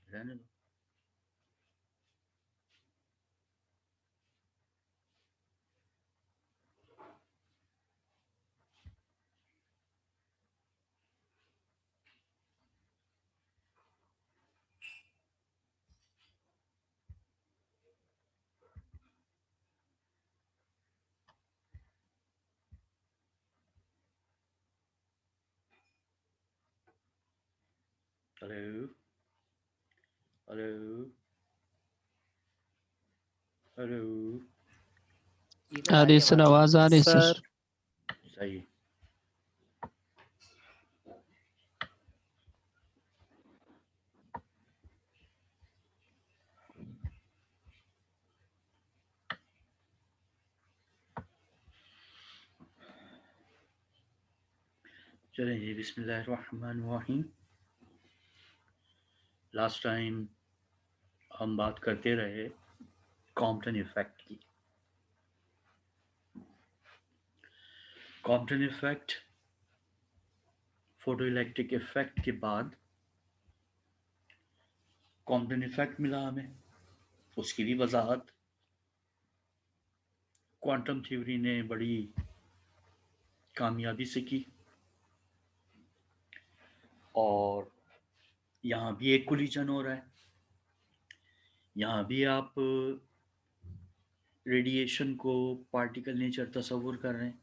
रहने दो। Hello hello hello. आ रही सर, आवाज आ रही सर। सही। चलें जी, बिस्मिल्लाहिर्रहमानिर्रहीम। लास्ट टाइम हम बात करते रहे कॉम्पटन इफेक्ट की। Compton effect, photo electric effect के बाद कॉम्पटन इफेक्ट मिला हमें, उसकी भी वजाहत क्वांटम थ्योरी ने बड़ी कामयाबी से की। और यहाँ भी एक कोलिजन हो रहा है। यहाँ भी आप रेडिएशन को पार्टिकल नेचर तस्वुर कर रहे हैं।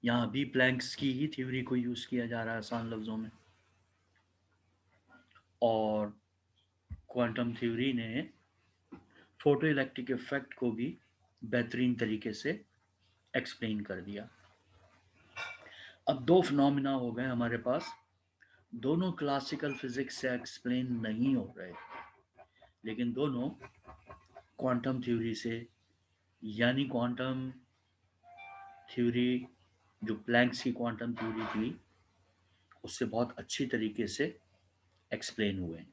यहाँ भी प्लैंक्स की ही थ्योरी को यूज़ किया जा रहा है आसान लफ्ज़ों में। और क्वांटम थ्योरी ने फोटो इलेक्ट्रिक इफेक्ट को भी बेहतरीन तरीके से एक्सप्लेन कर दिया। अब दो फिनोमिना हो गए हमारे पास, दोनों क्लासिकल फिजिक्स से एक्सप्लेन नहीं हो रहे, लेकिन दोनों क्वांटम थ्योरी से, यानी क्वांटम थ्योरी जो प्लैंक्स की क्वांटम थ्योरी थी उससे बहुत अच्छी तरीके से एक्सप्लेन हुए।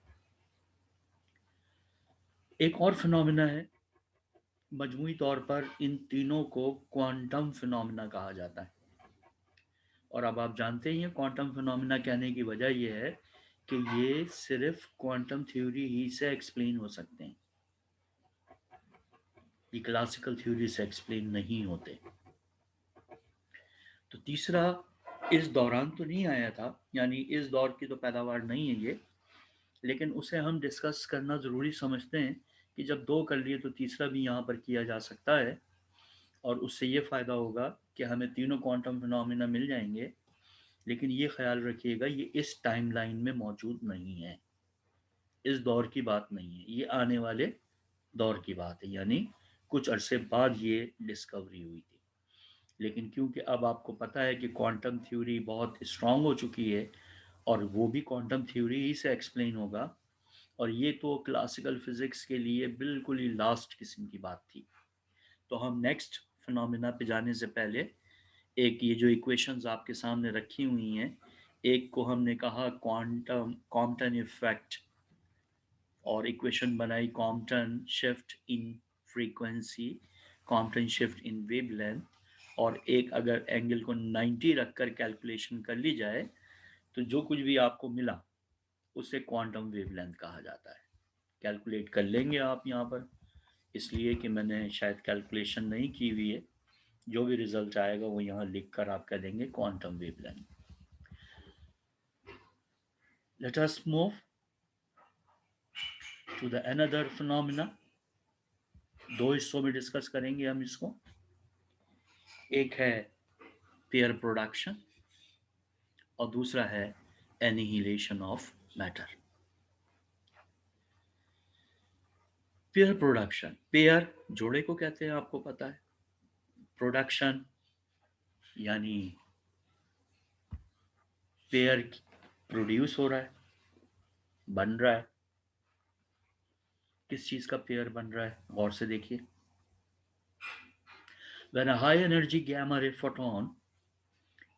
एक और फिनोमिना है, मजमूई तौर पर इन तीनों को क्वांटम फिनोमिना कहा जाता है। और अब आप जानते ही हैं क्वांटम फिनोमिना कहने की वजह यह है कि ये सिर्फ क्वांटम थ्योरी ही से एक्सप्लेन हो सकते हैं, ये क्लासिकल थ्योरी से एक्सप्लेन नहीं होते। तो तीसरा इस दौरान तो नहीं आया था, यानी इस दौर की तो पैदावार नहीं है ये, लेकिन उसे हम डिस्कस करना ज़रूरी समझते हैं कि जब दो कर लिए तो तीसरा भी यहाँ पर किया जा सकता है। और उससे ये फ़ायदा होगा कि हमें तीनों क्वांटम फिनोमिना मिल जाएंगे। लेकिन ये ख्याल रखिएगा ये इस टाइमलाइन में मौजूद नहीं है, इस दौर की बात नहीं है, ये आने वाले दौर की बात है, यानी कुछ अरसे बाद ये डिस्कवरी हुई थी। लेकिन क्योंकि अब आपको पता है कि क्वांटम थ्योरी बहुत स्ट्रांग हो चुकी है और वो भी क्वांटम थ्योरी ही से एक्सप्लेन होगा, और ये तो क्लासिकल फिजिक्स के लिए बिल्कुल ही लास्ट किस्म की बात थी। तो हम नेक्स्ट फिनोमिना पे जाने से पहले एक ये जो इक्वेशंस आपके सामने रखी हुई हैं, एक को हमने कहा क्वांटम कॉम्पटन इफेक्ट, और इक्वेशन बनाई Compton shift in frequency, Compton shift in wavelength. और एक अगर एंगल को 90 रखकर कैलकुलेशन कर ली जाए तो जो कुछ भी आपको मिला उसे क्वांटम वेवलेंथ कहा जाता है। कैलकुलेट कर लेंगे आप यहाँ पर, इसलिए कि मैंने शायद कैलकुलेशन नहीं की हुई है। जो भी रिजल्ट आएगा वो यहाँ लिख कर आप कह देंगे quantum wavelength. Let us move to the another phenomena. दो हिस्सों में डिस्कस करेंगे हम इसको। एक है पेयर प्रोडक्शन और दूसरा है annihilation of matter. Pair production, pair जोड़े को कहते हैं, आपको पता है। प्रोडक्शन यानी पेयर प्रोड्यूस हो रहा है, बन रहा है। किस चीज का पेयर बन रहा है, गौर से देखिए। When a high energy gamma ray photon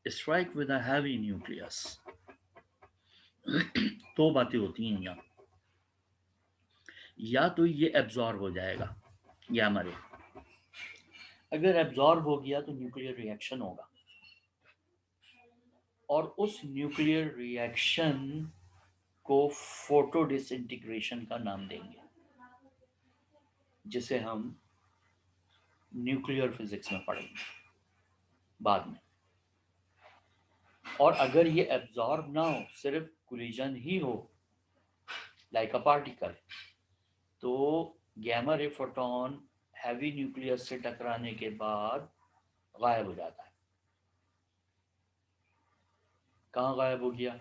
strike with a heavy nucleus, दो बातें होती हैं यहाँ। या तो ये एब्जॉर्ब हो जाएगा गैमा रे, अगर एब्जॉर्ब हो गया तो न्यूक्लियर रिएक्शन होगा, और उस न्यूक्लियर रिएक्शन को फोटो डिसइंटीग्रेशन का नाम देंगे, जिसे हम न्यूक्लियर फिजिक्स में पढ़ेंगे बाद में। और अगर ये एब्जॉर्ब ना हो, सिर्फ कोलिजन ही हो लाइक अ पार्टिकल, तो gamma ray photon heavy nucleus से टकराने के बाद गायब हो जाता है। कहाँ गायब हो गया?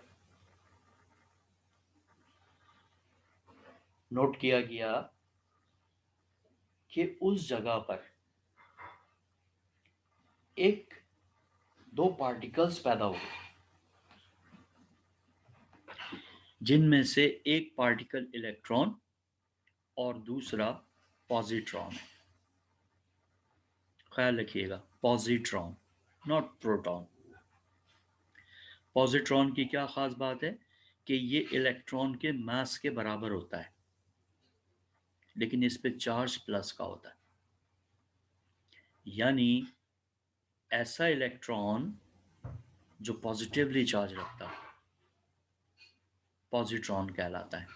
नोट किया गया कि उस जगह पर एक दो पार्टिकल्स पैदा हुए, जिनमें से एक पार्टिकल इलेक्ट्रॉन और दूसरा पॉजिट्रॉन है। ख्याल रखिएगा, पॉजिट्रॉन, नॉट प्रोटॉन। पॉजिट्रॉन की क्या खास बात है कि ये इलेक्ट्रॉन के मास के बराबर होता है, लेकिन इस पे चार्ज प्लस का होता है। यानी ऐसा इलेक्ट्रॉन जो पॉजिटिवली चार्ज रखता है पॉजिट्रॉन कहलाता है।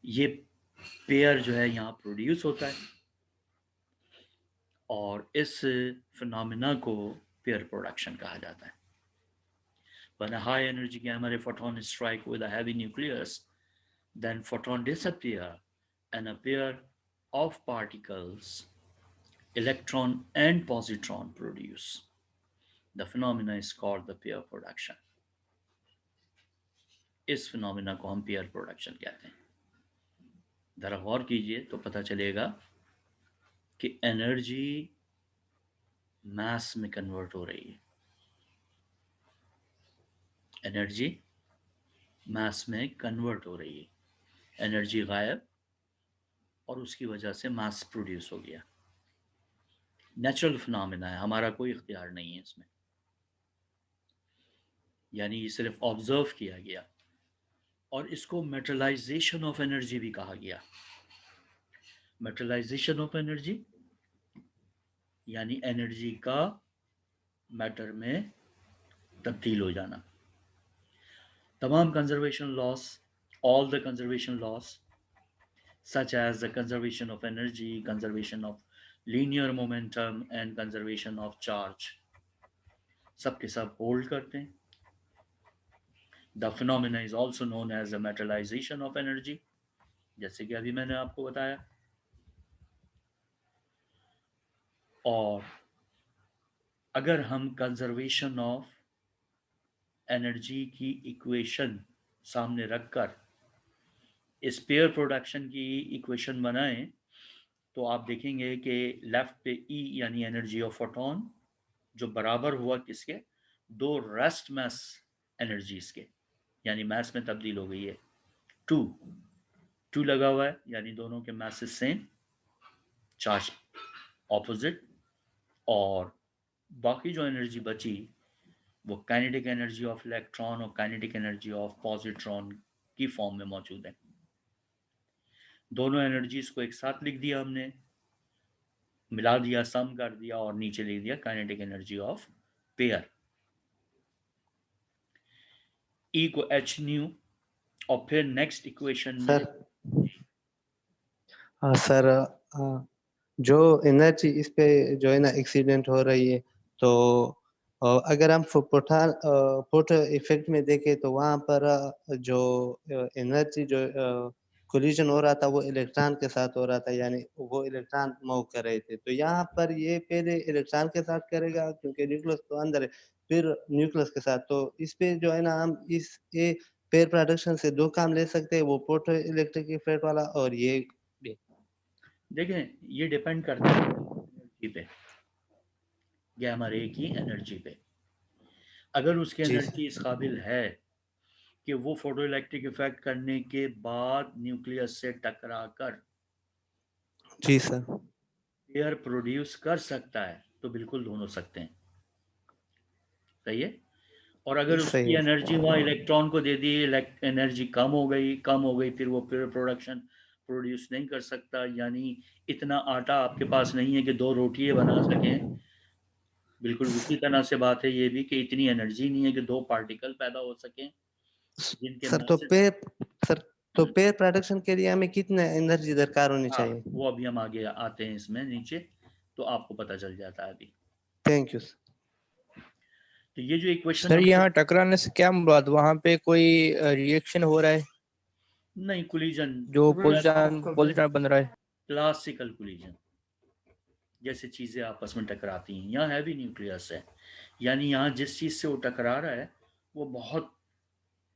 ये पेयर जो है यहाँ प्रोड्यूस होता है, और इस फिनोमिना को पेयर प्रोडक्शन कहा जाता है। When a high energy gamma ray photon strike with a heavy nucleus, then photon disappear and a pair of particles, electron and positron, produce. The phenomena is called the pair production. इस phenomena को हम pair production कहते हैं। जरा गौर कीजिए तो पता चलेगा कि एनर्जी मास में कन्वर्ट हो रही है। एनर्जी मास में कन्वर्ट हो रही है, एनर्जी गायब, और उसकी वजह से मास प्रोड्यूस हो गया। नेचुरल फिनोमिना है, हमारा कोई इख्तियार नहीं है इसमें। यानी ये सिर्फ ऑब्जर्व किया गया, और इसको मेटलाइजेशन ऑफ एनर्जी भी कहा गया। मेटलाइजेशन ऑफ एनर्जी यानी एनर्जी का मैटर में तब्दील हो जाना। तमाम conservation loss, all the conservation laws such as the conservation of energy, conservation of linear momentum and conservation of charge, सब के सब होल्ड करते हैं। The phenomena is also known as the materialization of energy, जैसे कि अभी मैंने आपको बताया। और अगर हम कंजर्वेशन ऑफ एनर्जी की इक्वेशन सामने रखकर इस पेयर प्रोडक्शन की इक्वेशन बनाएं, तो आप देखेंगे कि लेफ्ट पे ई यानी एनर्जी ऑफ फोटोन, जो बराबर हुआ किसके? दो रेस्ट मास एनर्जीज के, यानी मास में तब्दील हो गई है। टू लगा हुआ है, यानी दोनों के मासेस सेम, चार्ज ऑपोजिट, और बाकी जो एनर्जी बची वो काइनेटिक एनर्जी ऑफ इलेक्ट्रॉन और काइनेटिक एनर्जी ऑफ पॉजिट्रॉन की फॉर्म में मौजूद है। दोनों एनर्जीज को एक साथ लिख दिया हमने, मिला दिया, सम कर दिया, और नीचे लिख दिया काइनेटिक एनर्जी ऑफ पेयर। ई को एच न्यू, और फिर नेक्स्ट इक्वेशन में सर जो एनर्जी इस पे जो है ना एक्सीडेंट हो रही है, तो अगर हम फोटो इफेक्ट में देखें तो वहाँ पर जो एनर्जी जो कोलिजन हो रहा था वो इलेक्ट्रॉन के साथ हो रहा था, यानी वो इलेक्ट्रॉन मूव कर रहे थे। तो यहाँ पर ये पहले इलेक्ट्रॉन के साथ करेगा क्योंकि न्यूक्लियस तो अंदर है, फिर न्यूक्लियस के साथ। तो इस पे जो है ना हम इस ये पेयर प्रोडक्शन से दो काम ले सकते हैं, वो फोटो इलेक्ट्रिक इफेक्ट वाला और ये भी। देखें, ये डिपेंड करता है एनर्जी पे, गैमा रे की एनर्जी पे। अगर उसकी जी एनर्जी इस काबिल है कि वो फोटो इलेक्ट्रिक इफेक्ट करने के बाद न्यूक्लियस से टकरा कर जी सर, पेयर प्रोड्यूस कर सकता है, तो बिल्कुल दोनों सकते हैं। सही है। और अगर सही उसकी है। एनर्जी वहाँ इलेक्ट्रॉन को दे दी, एनर्जी कम हो गई, फिर वो पेयर प्रोडक्शन प्रोड्यूस नहीं कर सकता। यानी इतना आटा आपके पास नहीं है कि दो रोटियां बना सकें। बिल्कुल उसी तरह से बात है ये भी कि इतनी एनर्जी नहीं है कि दो पार्टिकल पैदा हो सकें। जिनके सर तो masses पेयर प्रोडक्शन के लिए हमें कितना एनर्जी दरकार होनी चाहिए? वो अभी हम आगे आते हैं इसमें नीचे, तो आपको पता चल जाता है अभी। Thank you. तो ये जो इक्वेशन सर यहाँ टकराने से क्या मुराद, वहाँ पे कोई रिएक्शन हो रहा है नहीं, कोलिजन जो पॉजिट्रॉन बन रहा है? क्लासिकल कोलिजन, जैसे चीजें आपस में टकराती हैं। यहाँ हैवी न्यूक्लियस है, यानी यहाँ जिस चीज से वो टकरा रहा है वो बहुत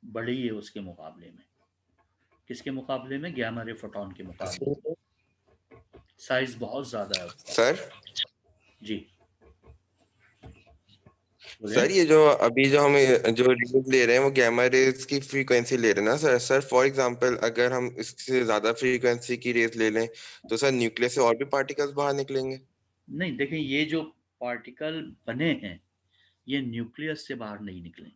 बड़ी है उसके मुकाबले में। किसके मुकाबले में? गैमा रे फोटॉन के मुकाबले में साइज बहुत ज्यादा है उसका। सर जी सर ये जो अभी जो हम जो रेज ले रहे हैं वो गैमा रेज की फ्रीक्वेंसी ले रहे हैं ना सर? सर फॉर एग्जांपल अगर हम इससे ज्यादा फ्रीक्वेंसी की रेज ले लें तो सर न्यूक्लियस से और भी पार्टिकल्स बाहर निकलेंगे? नहीं, देखें, ये जो पार्टिकल बने हैं ये न्यूक्लियस से बाहर नहीं निकले।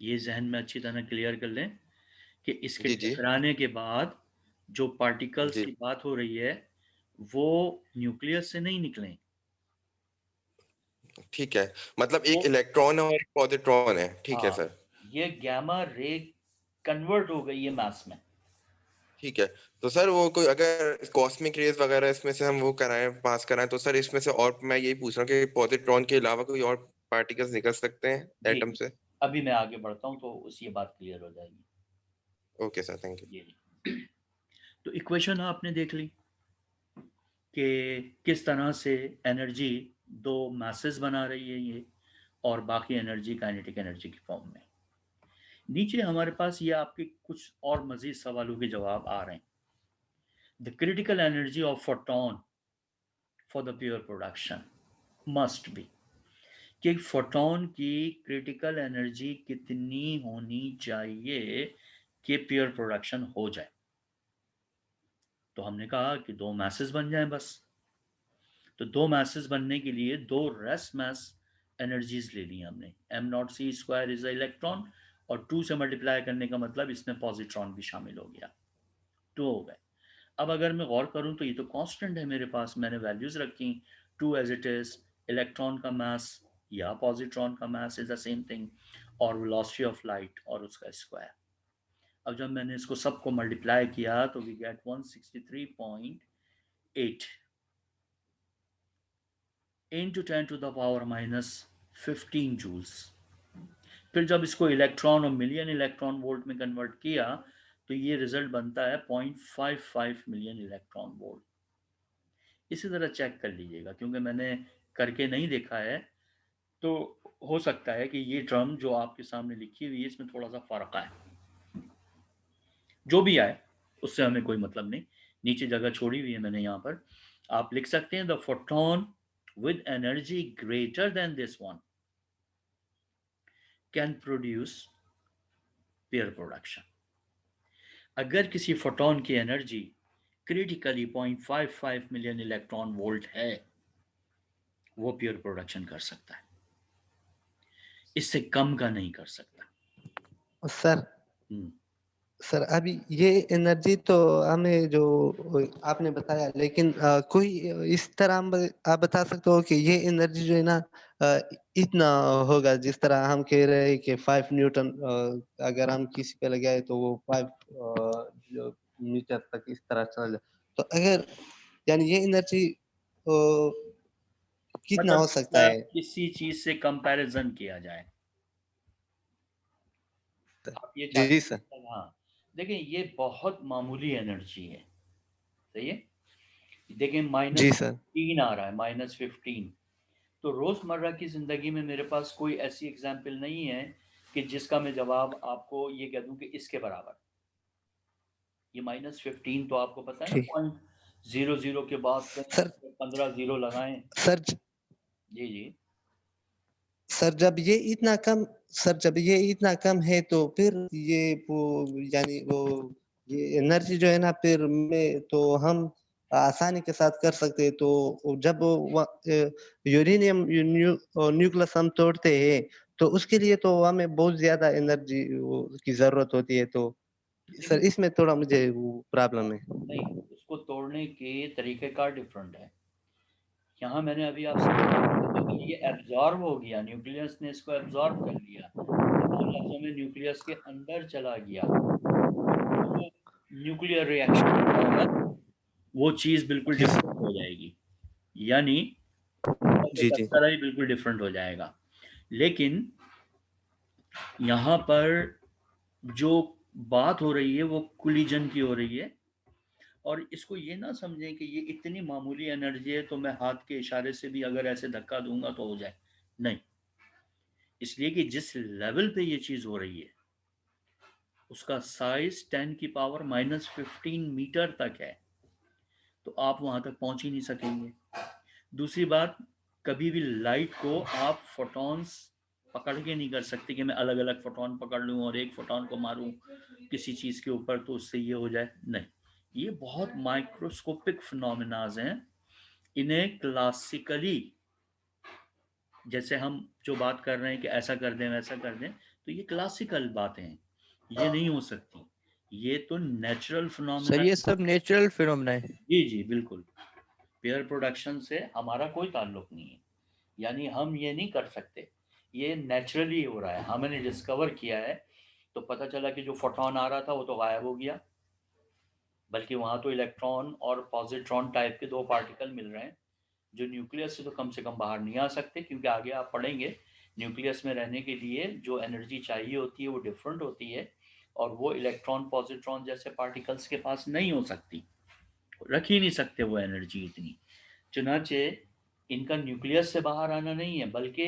ये जहन में अच्छी तरह क्लियर कर लें कि इसके जी जी टकराने के बाद जो पार्टिकल्स जी की बात हो रही है वो न्यूक्लियस से नहीं निकले। ठीक है, मतलब एक वो इलेक्ट्रॉन और एक पॉजिट्रॉन है, ठीक है हाँ, सर। ये गैमा रे कन्वर्ट हो गई है मास में। ठीक है, तो सर वो कोई अगर कॉस्मिक रेज वगैरह इसमें से हम वो कराएं, पास कराएं, तो सर इसमें से और मैं यही पूछ रहा हूँ कि पॉजिट्रॉन के अलावा कोई और पार्टिकल्स निकल सकते हैं जी एटम से? अभी मैं आगे बढ़ता हूँ तो उस ये बात क्लियर हो जाएगी। Okay sir, thank you. ये तो इक्वेशन आपने देख ली कि किस तरह से एनर्जी दो मैसेज बना रही है ये, और बाकी एनर्जी काइनेटिक एनर्जी की फॉर्म में। नीचे हमारे पास ये आपके कुछ और मजीद सवालों के जवाब आ रहे हैं। The critical energy of photon for the pure production must be, कि फोटोन की क्रिटिकल एनर्जी कितनी होनी चाहिए कि प्योर प्रोडक्शन हो जाए। तो हमने कहा कि दो मैसेज बन जाएं बस। तो दो मैसेज बनने के लिए दो रेस्ट मैस एनर्जीज ले ली हमने। M naught C square is electron, और 2 से मल्टीप्लाई करने का मतलब इसमें पॉजिट्रॉन भी शामिल हो गया, 2 हो गए। अब अगर मैं गौर करूं तो ये तो कांस्टेंट है मेरे पास, मैंने वैल्यूज रखी 2 एज इट इज, इलेक्ट्रॉन का मास या पॉजिट्रॉन का mass is the same thing, और वेलोसिटी ऑफ लाइट और उसका स्क्वायर। अब जब मैंने इसको सबको मल्टीप्लाई किया तो we get 163.8 into 10 to the power minus 15 joules. फिर जब इसको इलेक्ट्रॉन और मिलियन इलेक्ट्रॉन वोल्ट में कन्वर्ट किया तो ये रिजल्ट बनता है 0.55 मिलियन इलेक्ट्रॉन वोल्ट। इसी तरह चेक कर लीजिएगा, क्योंकि मैंने करके नहीं देखा है, तो हो सकता है कि ये टर्म जो आपके सामने लिखी हुई है इसमें थोड़ा सा फर्क आए। जो भी आए उससे हमें कोई मतलब नहीं, नीचे जगह छोड़ी हुई है मैंने यहाँ पर। आप लिख सकते हैं the photon with energy greater than this one can produce pair production। अगर किसी फोटोन की energy critically 0.55 million electron volt है, वो प्योर प्रोडक्शन कर सकता है, इससे कम का नहीं कर सकता। सर अभी ये एनर्जी तो हमें जो आपने बताया, लेकिन कोई इस तरह आप बता सकते हो कि ये एनर्जी जो है ना इतना होगा जिस तरह हम कह रहे हैं कि 5 न्यूटन अगर हम किसी पे लगाए तो वो 5 मीटर तक इस तरह चल जाए, तो अगर यानी ये एनर्जी कितना हो सकता है? किसी चीज से कंपैरिजन किया जाए, आप ये जी चाहते सर। हैं? हाँ, देखिए ये बहुत मामूली एनर्जी है, सही है। देखिए जी सर। -15 आ रहा है, -15। तो रोजमर्रा की जिंदगी में मेरे पास कोई ऐसी एग्जाम्पल नहीं है कि जिसका मैं जवाब आपको ये कह दूं कि इसके बराबर। ये -15 तो आपको पता है ना, ठीक 0.00 के बाद सर। 15 जीरो लगाएं। सर जी जी सर जब ये इतना कम है तो फिर ये वो यानी वो ये एनर्जी जो है ना फिर में तो हम आसानी के साथ कर सकते हैं। तो जब यूरेनियम न्यूक्लियस हम तोड़ते हैं तो उसके लिए तो हमें बहुत ज्यादा एनर्जी की जरूरत होती है। तो सर इसमें थोड़ा मुझे वो प्रॉब्लम है। नहीं, उसको तोड़ने के तरीक़ेकार डिफरेंट है। यहाँ मैंने अभी आपसे अगर ये एब्जॉर्ब हो गया, न्यूक्लियस ने इसको एब्जॉर्ब कर लिया, न्यूक्लियस के अंदर चला गया तो न्यूक्लियर रिएक्शन वो चीज़ बिल्कुल डिफरेंट हो जाएगी, यानी जी जी तरह ही बिल्कुल डिफरेंट हो जाएगा। लेकिन यहाँ पर जो बात हो रही है वो कोलिजन की हो रही है, और इसको ये ना समझें कि ये इतनी मामूली एनर्जी है तो मैं हाथ के इशारे से भी अगर ऐसे धक्का दूंगा तो हो जाए, नहीं। इसलिए कि जिस लेवल पे ये चीज़ हो रही है उसका साइज 10 की पावर -15 मीटर तक है, तो आप वहां तक पहुंच ही नहीं सकेंगे। दूसरी बात, कभी भी लाइट को आप फोटॉन्स पकड़ के नहीं कर सकते कि मैं अलग अलग फोटॉन पकड़ लूं और एक फोटॉन को मारूं किसी चीज़ के ऊपर तो उससे ये हो जाए, नहीं। ये बहुत माइक्रोस्कोपिक फिनोमेनाज हैं। इन्हें क्लासिकली, जैसे हम जो बात कर रहे हैं कि ऐसा कर दें वैसा कर दें, तो ये क्लासिकल बातें हैं, ये नहीं हो सकती। ये तो नेचुरल सर फिनोमेना। ये सब नेचुरल फिनोमेना है। जी जी बिल्कुल, पेयर प्रोडक्शन से हमारा कोई ताल्लुक नहीं है, यानी हम ये नहीं कर सकते, ये नेचुरली हो रहा है। हमने डिस्कवर किया है तो पता चला कि जो फोटोन आ रहा था वो तो गायब हो गया, बल्कि वहाँ तो इलेक्ट्रॉन और पॉजिट्रॉन टाइप के दो पार्टिकल मिल रहे हैं जो न्यूक्लियस से तो कम बाहर नहीं आ सकते, क्योंकि आगे आप पढ़ेंगे न्यूक्लियस में रहने के लिए जो एनर्जी चाहिए होती है वो डिफरेंट होती है, और वो इलेक्ट्रॉन पॉजिट्रॉन जैसे पार्टिकल्स के पास नहीं हो सकती, रख ही नहीं सकते वो एनर्जी इतनी। चुनाचे इनका न्यूक्लियस से बाहर आना नहीं है, बल्कि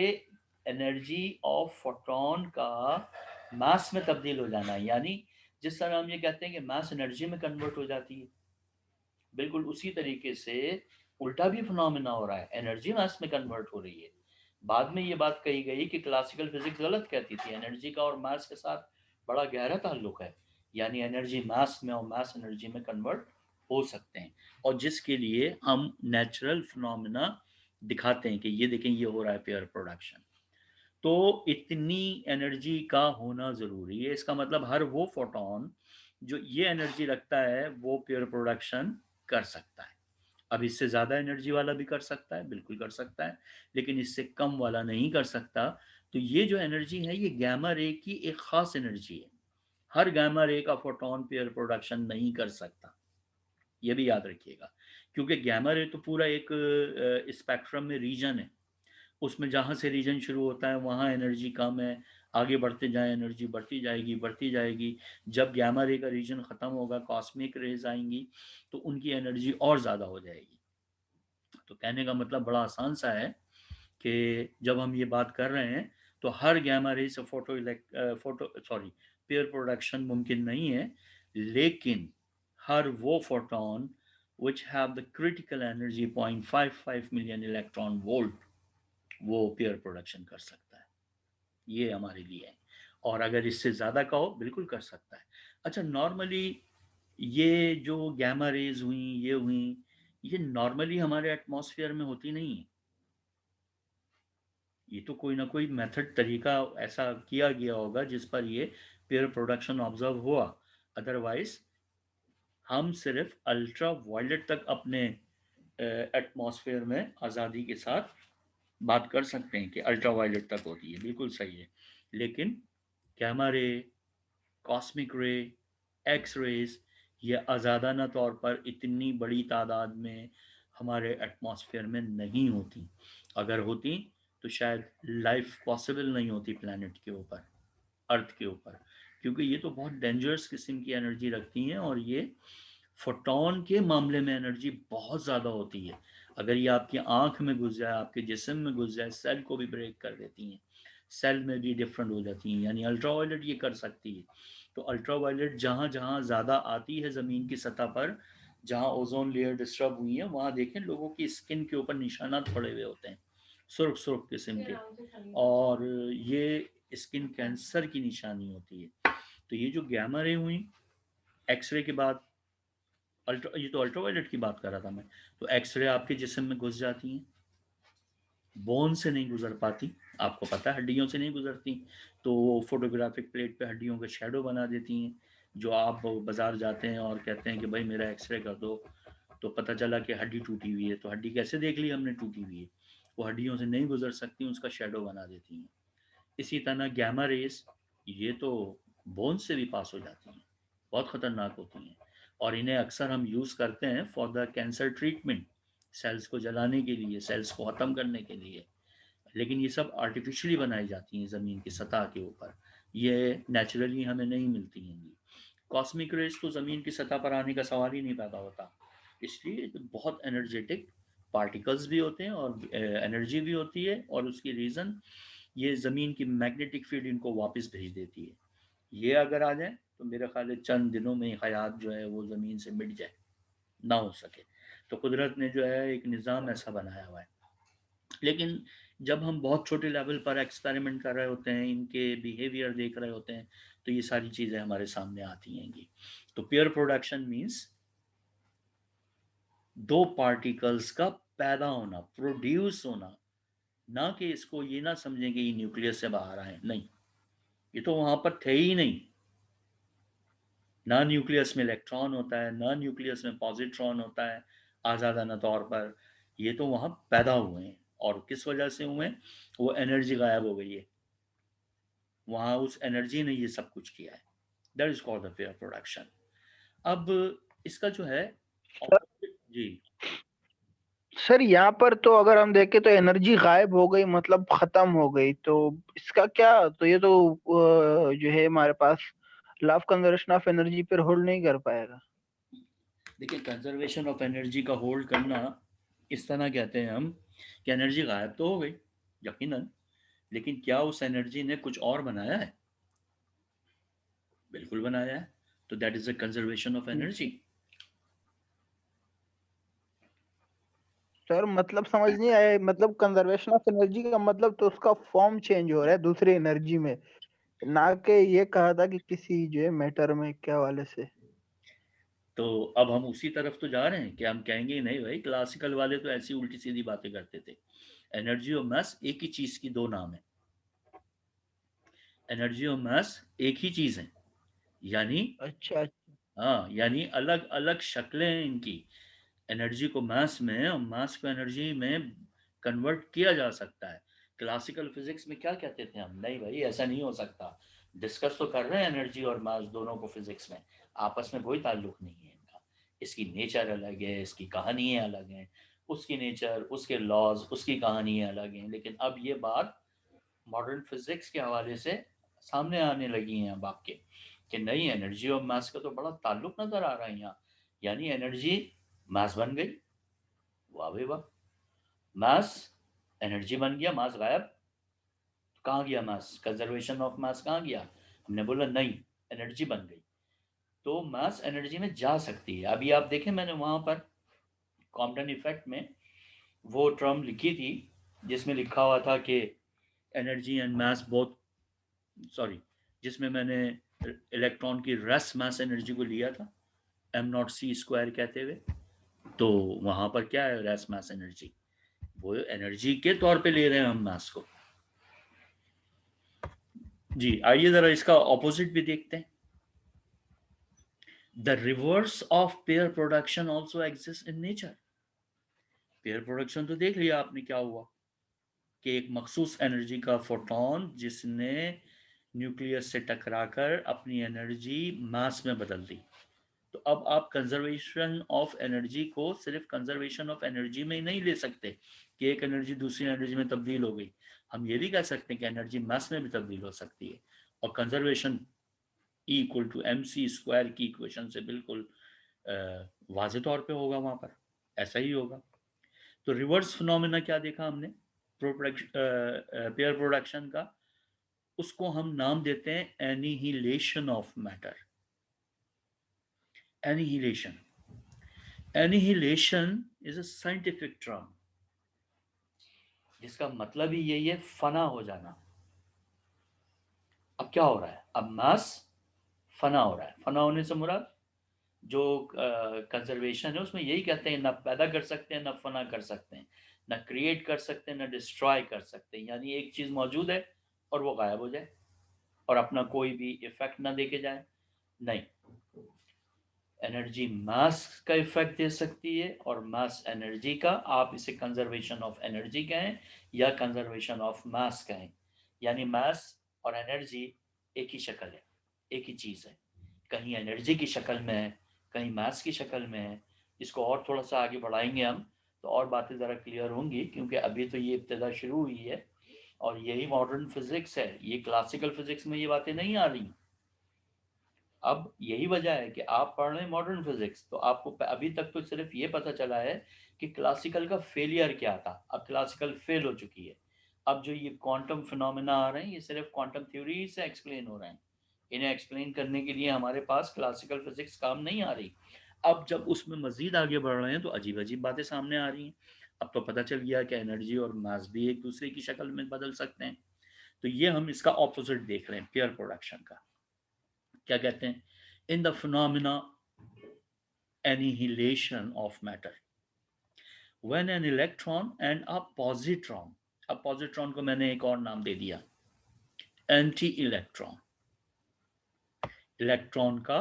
एनर्जी ऑफ फोटोन का मास में तब्दील हो जाना है, यानी जिस तरह हम ये कहते हैं कि मास एनर्जी में कन्वर्ट हो जाती है, बिल्कुल उसी तरीके से उल्टा भी फिनोमेना हो रहा है, एनर्जी मास में कन्वर्ट हो रही है। बाद में ये बात कही गई कि क्लासिकल फिजिक्स गलत कहती थी, एनर्जी का और मास के साथ बड़ा गहरा ताल्लुक है, यानी एनर्जी मास में और मास एनर्जी में कन्वर्ट हो सकते हैं, और जिसके लिए हम नेचुरल फिनोमेना दिखाते हैं कि ये देखें ये हो रहा है पेयर प्रोडक्शन। तो इतनी एनर्जी का होना ज़रूरी है, इसका मतलब हर वो फोटोन जो ये एनर्जी रखता है वो पेयर प्रोडक्शन कर सकता है। अब इससे ज़्यादा एनर्जी वाला भी कर सकता है, बिल्कुल कर सकता है, लेकिन इससे कम वाला नहीं कर सकता। तो ये जो एनर्जी है ये गामा रे की एक ख़ास एनर्जी है, हर गामा रे का फोटोन पेयर प्रोडक्शन नहीं कर सकता, ये भी याद रखिएगा, क्योंकि गामा रे तो पूरा एक स्पेक्ट्रम में रीजन है, उसमें जहाँ से रीजन शुरू होता है वहाँ एनर्जी कम है, आगे बढ़ते जाए एनर्जी बढ़ती जाएगी बढ़ती जाएगी। जब गैमा रे का रीजन ख़त्म होगा, कॉस्मिक रेज आएंगी तो उनकी एनर्जी और ज़्यादा हो जाएगी। तो कहने का मतलब बड़ा आसान सा है कि जब हम ये बात कर रहे हैं तो हर गैमा रे से पेयर प्रोडक्शन मुमकिन नहीं है, लेकिन हर वो photon which have the critical energy 0.55 million electron volt वो पेयर प्रोडक्शन कर सकता है, ये हमारे लिए है। और अगर इससे ज़्यादा का हो बिल्कुल कर सकता है। अच्छा, नॉर्मली ये जो गैमा रेज हुई ये हुई, ये नॉर्मली हमारे एटमॉस्फेयर में होती नहीं है, ये तो कोई ना कोई मेथड तरीका ऐसा किया गया होगा जिस पर ये पेयर प्रोडक्शन ऑब्जर्व हुआ, अदरवाइज हम सिर्फ अल्ट्रा वायलेट तक अपने एटमॉस्फेयर में आज़ादी के साथ बात कर सकते हैं कि अल्ट्रा वायलेट तक होती है, बिल्कुल सही है। लेकिन गैमा रे, कॉस्मिक रे, एक्स रेज ये आज़ादाना तौर पर इतनी बड़ी तादाद में हमारे एटमॉस्फेयर में नहीं होती, अगर होती तो शायद लाइफ पॉसिबल नहीं होती प्लैनेट के ऊपर, अर्थ के ऊपर, क्योंकि ये तो बहुत डेंजरस किस्म की एनर्जी रखती हैं, और ये फोटोन के मामले में एनर्जी बहुत ज़्यादा होती है। अगर ये आपकी आंख में घुस जाए, आपके जिस्म में घुस जाए, सेल को भी ब्रेक कर देती हैं, सेल में भी डिफरेंट हो जाती हैं, यानी अल्ट्रावायलेट ये कर सकती है। तो अल्ट्रावायलेट जहाँ जहाँ ज़्यादा आती है ज़मीन की सतह पर, जहाँ ओजोन लेयर डिस्टर्ब हुई है, वहाँ देखें लोगों की स्किन के ऊपर निशानात पड़े हुए होते हैं, सुर्ख सुर्ख किस्म के, और ये स्किन कैंसर की निशानी होती है। तो ये जो गैमा रे हुई एक्सरे के बाद, अल्ट्रा, ये तो अल्ट्रावायलेट की बात कर रहा था मैं, तो एक्सरे आपके जिस्म में घुस जाती हैं, बोन से नहीं गुजर पाती, आपको पता है हड्डियों से नहीं गुजरती, तो वो फोटोग्राफिक प्लेट पे हड्डियों के शेडो बना देती हैं। जो आप बाज़ार जाते हैं और कहते हैं कि भाई मेरा एक्सरे कर दो, तो पता चला कि हड्डी टूटी हुई है, तो हड्डी कैसे देख ली हमने टूटी हुई है, वो हड्डियों से नहीं गुजर सकती, उसका शेडो बना देती हैं। इसी तरह गैमा रेस ये तो बोन से भी पास हो जाती हैं, बहुत ख़तरनाक होती हैं, और इन्हें अक्सर हम यूज़ करते हैं for the cancer treatment, cells को जलाने के लिए, सेल्स को ख़त्म करने के लिए। लेकिन ये सब आर्टिफिशियली बनाई जाती हैं ज़मीन की सतह के ऊपर, ये नेचुरली हमें नहीं मिलती हैं। कॉस्मिक रेज तो ज़मीन की सतह पर आने का सवाल ही नहीं पैदा होता, इसलिए बहुत एनर्जेटिक पार्टिकल्स भी होते हैं और एनर्जी भी होती है, और उसकी रीज़न ये ज़मीन की मैग्नेटिक फील्ड इनको वापस भेज देती है। ये अगर आ जाए तो मेरा ख्याल है चंद दिनों में हयात जो है वो ज़मीन से मिट जाए, ना हो सके। तो कुदरत ने जो है एक निज़ाम ऐसा बनाया हुआ है। लेकिन जब हम बहुत छोटे लेवल पर एक्सपेरिमेंट कर रहे होते हैं, इनके बिहेवियर देख रहे होते हैं, तो ये सारी चीज़ें हमारे सामने आती हैं। तो पेयर प्रोडक्शन मीन्स दो पार्टिकल्स का पैदा होना, प्रोड्यूस होना, ना कि इसको ये ना समझें कि ये न्यूक्लियस से बाहर आए, नहीं, ये तो वहाँ पर थे ही नहीं। ना न्यूक्लियस में इलेक्ट्रॉन होता है, ना न्यूक्लियस में पॉजिट्रॉन होता है आज़ादाना तौर पर, ये तो वहाँ पैदा हुए हैं। और किस वजह से हुए हैं? वो एनर्जी गायब हो गई है, वहाँ उस एनर्जी ने ये सब कुछ किया है। That is called the pair production. अब इसका जो है जी सर यहाँ पर तो अगर हम देखें तो एनर्जी गायब हो गई, मतलब खत्म हो गई, तो इसका क्या, तो ये तो जो है हमारे पास law of conservation of energy पर होल्ड नहीं कर पाएगा। देखिए, कंजर्वेशन ऑफ एनर्जी का होल्ड करना इस तरह कहते हैं हम कि एनर्जी गायब तो हो गई यकीनन, लेकिन क्या उस एनर्जी ने कुछ और बनाया है? बिल्कुल बनाया है। तो that is a conservation of energy. Sir मतलब समझ नहीं आया, मतलब कंजर्वेशन ऑफ एनर्जी का मतलब तो उसका फॉर्म चेंज हो रहा है दूसरी एनर्जी में, ना कि ये कहा था कि किसी जो है मैटर में क्या वाले से। तो अब हम उसी तरफ तो जा रहे हैं कि हम कहेंगे नहीं भाई, क्लासिकल वाले तो ऐसी उल्टी सीधी बातें करते थे। एनर्जी और मास एक ही चीज की दो नाम है। एनर्जी और मास एक ही चीज है, यानी अच्छा। हाँ, यानी अलग अलग शक्लें हैं इनकी। एनर्जी को मास में और मास को एनर्जी में कन्वर्ट किया जा सकता है। क्लासिकल फिजिक्स में क्या कहते थे हम? नहीं भाई, ऐसा नहीं हो सकता। डिस्कस तो कर रहे हैं एनर्जी और मास दोनों को फिजिक्स में, आपस में कोई ताल्लुक नहीं है इनका। इसकी नेचर अलग है, इसकी कहानियाँ अलग हैं, उसकी नेचर, उसके लॉज, उसकी कहानियाँ अलग हैं। लेकिन अब ये बात मॉडर्न फिजिक्स के हवाले से सामने आने लगी हैं अब आपके, कि नहीं, एनर्जी और मास का तो बड़ा ताल्लुक नजर आ रहा है यहाँ। यानी एनर्जी मास बन गई, वाह भाई वाह, मास एनर्जी बन गया, मास गायब। कहाँ गया मास? कंजर्वेशन ऑफ मास कहाँ गया? हमने बोला नहीं, एनर्जी बन गई। तो मास एनर्जी में जा सकती है। अभी आप देखें, मैंने वहां पर कॉम्पटन इफेक्ट में वो टर्म लिखी थी जिसमें लिखा हुआ था कि energy and mass both, sorry, जिसमें मैंने इलेक्ट्रॉन की रेस्ट मास एनर्जी को लिया था m0c² कहते हुए। तो वहां पर क्या है रेस्ट मास एनर्जी? वो एनर्जी के तौर पे ले रहे हैं हम मास को। जी आइए जरा इसका ऑपोजिट भी देखते हैं। The reverse of pair production also exist in nature. Pair production तो देख लिया आपने क्या हुआ, कि एक मखसूस एनर्जी का फोटोन जिसने न्यूक्लियस से टकराकर अपनी एनर्जी मास में बदल दी। तो अब आप कंजर्वेशन ऑफ एनर्जी को सिर्फ कंजर्वेशन ऑफ एनर्जी में ही नहीं ले सकते कि एक एनर्जी दूसरी एनर्जी में तब्दील हो गई। हम ये भी कह सकते हैं कि एनर्जी मास में भी तब्दील हो सकती है, और कंजर्वेशन E=mc² की इक्वेशन से बिल्कुल वाज़ेह तौर पे होगा, वहाँ पर ऐसा ही होगा। तो रिवर्स फिनोमेना क्या देखा हमने पेयर प्रोडक्शन का? उसको हम नाम देते हैं annihilation of matter. Annihilation, annihilation is a scientific term जिसका मतलब ही यही है, फना हो जाना। अब क्या हो रहा है? अब मास फना हो रहा है। फना होने से मुराद जो कंजर्वेशन है उसमें यही कहते हैं, ना पैदा कर सकते हैं ना फना कर सकते हैं, ना क्रिएट कर सकते हैं ना डिस्ट्रॉय कर सकते हैं। यानी एक चीज मौजूद है और वो गायब हो जाए और अपना कोई भी इफेक्ट ना देके जाए, नहीं। एनर्जी मास का इफेक्ट दे सकती है, और मास एनर्जी का, आप इसे कंजर्वेशन ऑफ एनर्जी कहें या कंजर्वेशन ऑफ मास कहें। यानी मास और एनर्जी एक ही शक्ल है, एक ही चीज़ है, कहीं एनर्जी की शक्ल में है, कहीं मास की शक्ल में है। इसको और थोड़ा सा आगे बढ़ाएंगे हम तो और बातें ज़रा क्लियर होंगी, क्योंकि अभी तो ये इब्तिदा शुरू हुई है और यही मॉडर्न फिजिक्स है, ये क्लासिकल फिजिक्स में ये बातें नहीं आ रही। अब यही वजह है कि आप पढ़ रहे हैं मॉडर्न फिजिक्स, तो आपको अभी तक तो सिर्फ ये पता चला है कि क्लासिकल का फेलियर क्या था, अब क्लासिकल फेल हो चुकी है। अब जो ये क्वांटम फिनोमेना आ रहे हैं ये सिर्फ क्वांटम थ्योरी से एक्सप्लेन हो रहे हैं, इन्हें एक्सप्लेन करने के लिए हमारे पास क्लासिकल फिजिक्स काम नहीं आ रही। अब जब उसमें मजीद आगे बढ़ रहे हैं तो अजीब अजीब बातें सामने आ रही हैं। अब तो पता चल गया कि एनर्जी और मास भी एक दूसरे की शक्ल में बदल सकते हैं। तो ये हम इसका ऑपोजिट देख रहे हैं पेयर प्रोडक्शन का। क्या कहते हैं, in the phenomena annihilation of matter when an electron and a positron, अब positron को मैंने एक और नाम दे दिया एंटी इलेक्ट्रॉन, इलेक्ट्रॉन का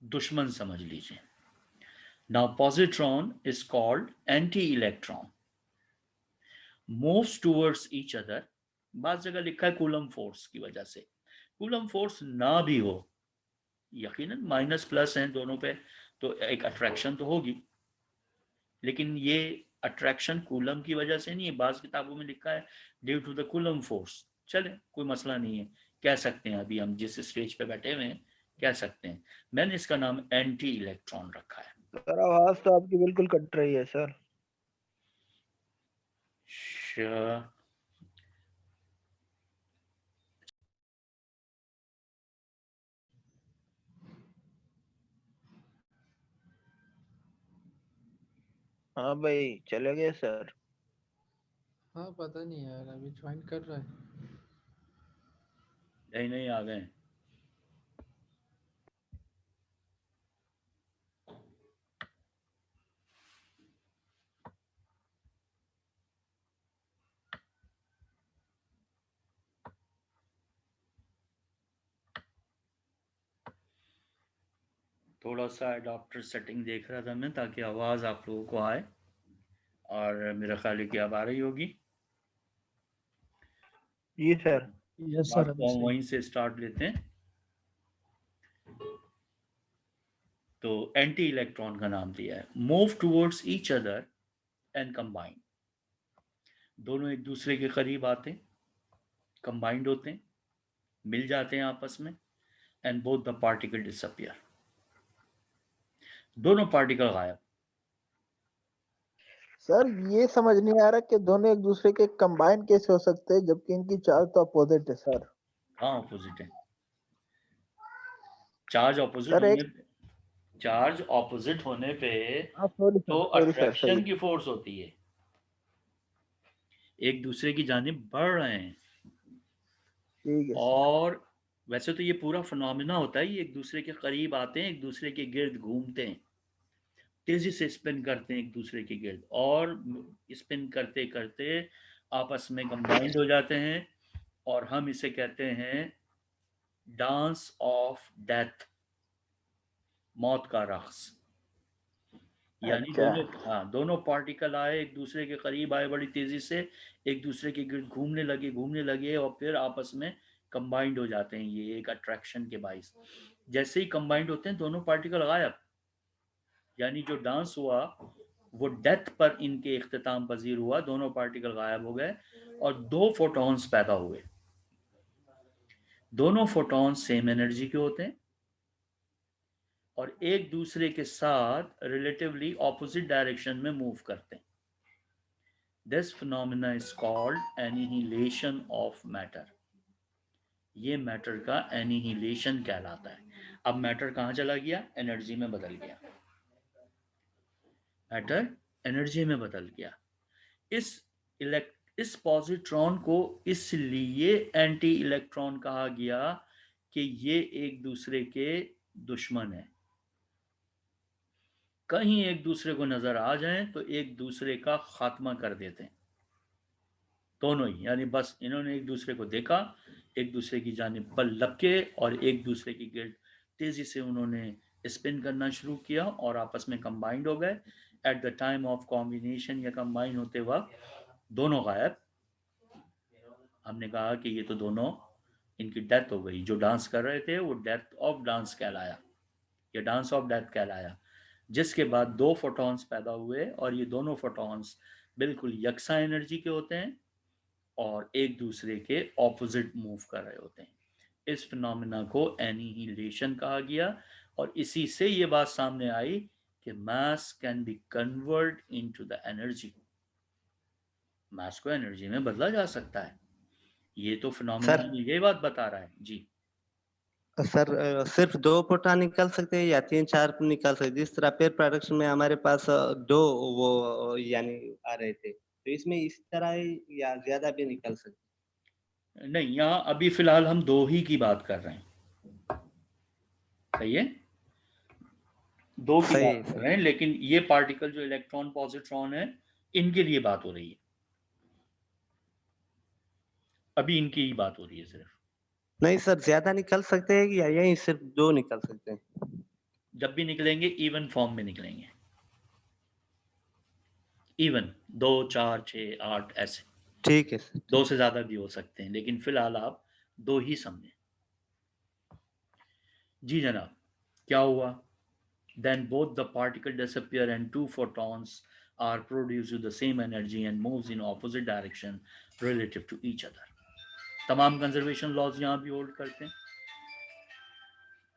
दुश्मन समझ लीजिए। Now positron is called anti-electron moves towards each other, बात जगह लिखा है कूलम फोर्स की वजह से, कूलम फोर्स ना भी हो, यकीनन माइनस प्लस हैं दोनों पे, तो एक अट्रैक्शन तो होगी, लेकिन ये अट्रैक्शन कूलम की वजह से नहीं है। बाज़ किताबों में लिखा है due to the Coulomb force. चले कोई मसला नहीं है, कह सकते हैं, अभी हम जिस स्टेज पे बैठे हुए हैं कह सकते हैं। मैंने इसका नाम एंटी इलेक्ट्रॉन रखा है। सर आवाज तो आपकी बिल्कुल कट रही है सर। हाँ भाई चले गए सर। हाँ पता नहीं यार, अभी ज्वाइन कर रहा है। नहीं नहीं आ गए। थोड़ा सा एडाप्टर सेटिंग देख रहा था मैं ताकि आवाज़ आप लोगों को आए, और मेरा ख्याल है कि अब आ रही होगी। जी सर। यस बात सर, को हम वहीं से स्टार्ट लेते हैं। तो एंटी इलेक्ट्रॉन का नाम दिया है, move towards each other and combine, दोनों एक दूसरे के करीब आते हैं, कंबाइंड होते हैं, मिल जाते हैं आपस में, and both the particle disappear, दोनों पार्टिकल गायब। सर ये समझ नहीं आ रहा कि दोनों एक दूसरे के कंबाइन कैसे हो सकते हैं जबकि इनकी चार्ज तो अपोजिट है सर। हाँ ऑपोजिट है, चार्ज ऑपोजिट सर होने एक पे, चार्ज ऑपोजिट होने पे तो सॉरी सर सही अट्रैक्शन की फोर्स होती है, एक दूसरे की जानिब बढ़ रहे हैं। ठीक है सर। और वैसे तो ये पूरा फिनोमेना होता है, ये एक दूसरे के करीब आते हैं, एक दूसरे के गिर्द घूमते हैं, तेजी से स्पिन करते हैं एक दूसरे के गिर्द, और स्पिन करते करते आपस में कंबाइंड हो जाते हैं, और हम इसे कहते हैं डांस ऑफ डेथ, मौत का रक्स। यानी अच्छा दोनों पार्टिकल आए, एक दूसरे के करीब आए बड़ी तेजी से, एक दूसरे के गिर्द घूमने लगे और फिर आपस में कंबाइंड हो जाते हैं, ये एक अट्रैक्शन के बाइस। जैसे ही कंबाइंड होते हैं दोनों पार्टिकल गायब, यानी जो डांस हुआ वो डेथ पर इनके इख्तिताम पजीर हुआ, दोनों पार्टिकल गायब हो गए और दो फोटॉन्स पैदा हुए। दोनों फोटॉन्स सेम एनर्जी के होते हैं और एक दूसरे के साथ रिलेटिवली ऑपोजिट डायरेक्शन में मूव करते हैं। This phenomena is called annihilation of matter. ये मैटर का एनिहिलेशन कहलाता है। अब मैटर कहाँ चला गया, एनर्जी में बदल गया, मैटर एनर्जी में बदल गया। इस पॉजिट्रॉन को इसलिए एंटी इलेक्ट्रॉन कहा गया कि ये एक दूसरे के दुश्मन है, कहीं एक दूसरे को नजर आ जाएं तो एक दूसरे का खात्मा कर देते हैं दोनों ही। यानी बस इन्होंने एक दूसरे को देखा, एक दूसरे की जानिब बल लपके और एक दूसरे की गिर्द तेजी से उन्होंने स्पिन करना शुरू किया और आपस में कंबाइंड हो गए। At the time of combination या कंबाइन होते वक्त दोनों गायब। हमने कहा कि ये तो दोनों इनकी डेथ हो गई। जो डांस कर रहे थे वो डेथ ऑफ डांस कहलाया, या डांस ऑफ डेथ कहलाया, जिसके बाद 2 फोटॉन्स पैदा हुए और ये दोनों फोटॉन्स बिल्कुल यकसा एनर्जी के होते हैं और एक दूसरे के ऑपोजिट मूव कर रहे होते हैं। इस फिनोमेना को एनिहिलेशन कहा गया और इसी से ये बात सामने आई कि mass can be convert into the energy. Mass को एनर्जी में बदला जा सकता है। ये तो फिनोमेना सर ये बात बता रहा है जी। सर सिर्फ 2 प्रोटॉन निकल सकते हैं या 3-4 निकल सकते हैं? जिस तरह पेयर प्रोडक्शन में हमारे पास 2 वो यानी आ रहे थे, तो इसमें इस तरह ही या ज्यादा भी निकल सकते? नहीं, यहाँ अभी फिलहाल हम 2 ही की बात कर रहे हैं, सही है, 2 की सही बात है कर सर। रहे हैं, लेकिन ये पार्टिकल जो इलेक्ट्रॉन पॉजिट्रॉन है इनके लिए बात हो रही है, अभी इनकी ही बात हो रही है सिर्फ। नहीं सर, ज्यादा निकल सकते हैं या यही सिर्फ 2 निकल सकते हैं? जब भी निकलेंगे इवन फॉर्म में निकलेंगे, इवन 2, 4, 6, 8 ऐसे। ठीक है सर। 2 से ज्यादा भी हो सकते हैं, लेकिन फिलहाल आप 2 ही समझें। जी जनाब, क्या हुआ? Then both the particle disappear and 2 photons are produced with the same energy and moves in opposite direction relative to each other. तमाम कंजर्वेशन लॉज यहाँ भी होल्ड करते हैं।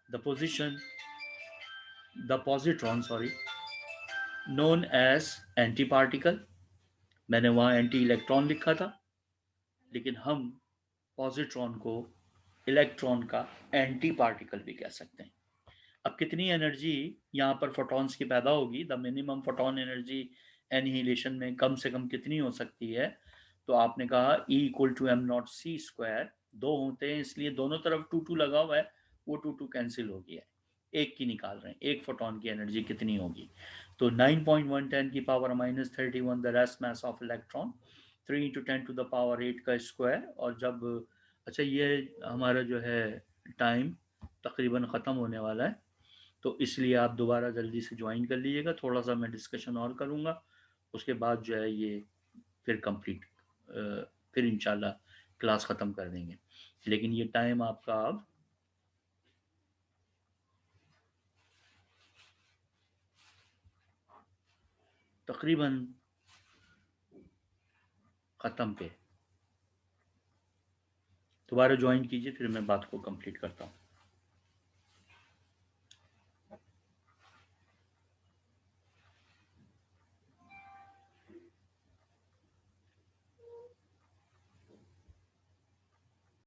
The positron known as anti particle, मैंने वहाँ anti electron लिखा था, लेकिन हम पॉजिट्रॉन को इलेक्ट्रॉन का एंटी पार्टिकल भी कह सकते हैं। अब कितनी एनर्जी यहाँ पर फोटॉन्स की पैदा होगी, the minimum photon energy annihilation में कम से कम कितनी हो सकती है? तो आपने कहा E equal to M naught C square, 2 होते हैं इसलिए दोनों तरफ 2 लगा हुआ है, वो 2 कैंसिल हो गया है, एक की निकाल रहे हैं, एक फोटॉन की एनर्जी कितनी होगी? तो 9.110 की power -31 the rest mass of electron, 3 × 10⁸ का स्क्वायर। और जब अच्छा ये हमारा जो है टाइम तकरीबन ख़त्म होने वाला है, तो इसलिए आप दोबारा जल्दी से ज्वाइन कर लीजिएगा, थोड़ा सा मैं डिस्कशन और करूँगा, उसके बाद जो है ये फिर कंप्लीट फिर इंशाल्लाह क्लास ख़त्म कर देंगे। लेकिन ये टाइम आपका अब तकरीबन ख़त्म पे, दोबारा ज्वाइन कीजिए, फिर मैं बात को कंप्लीट करता हूँ।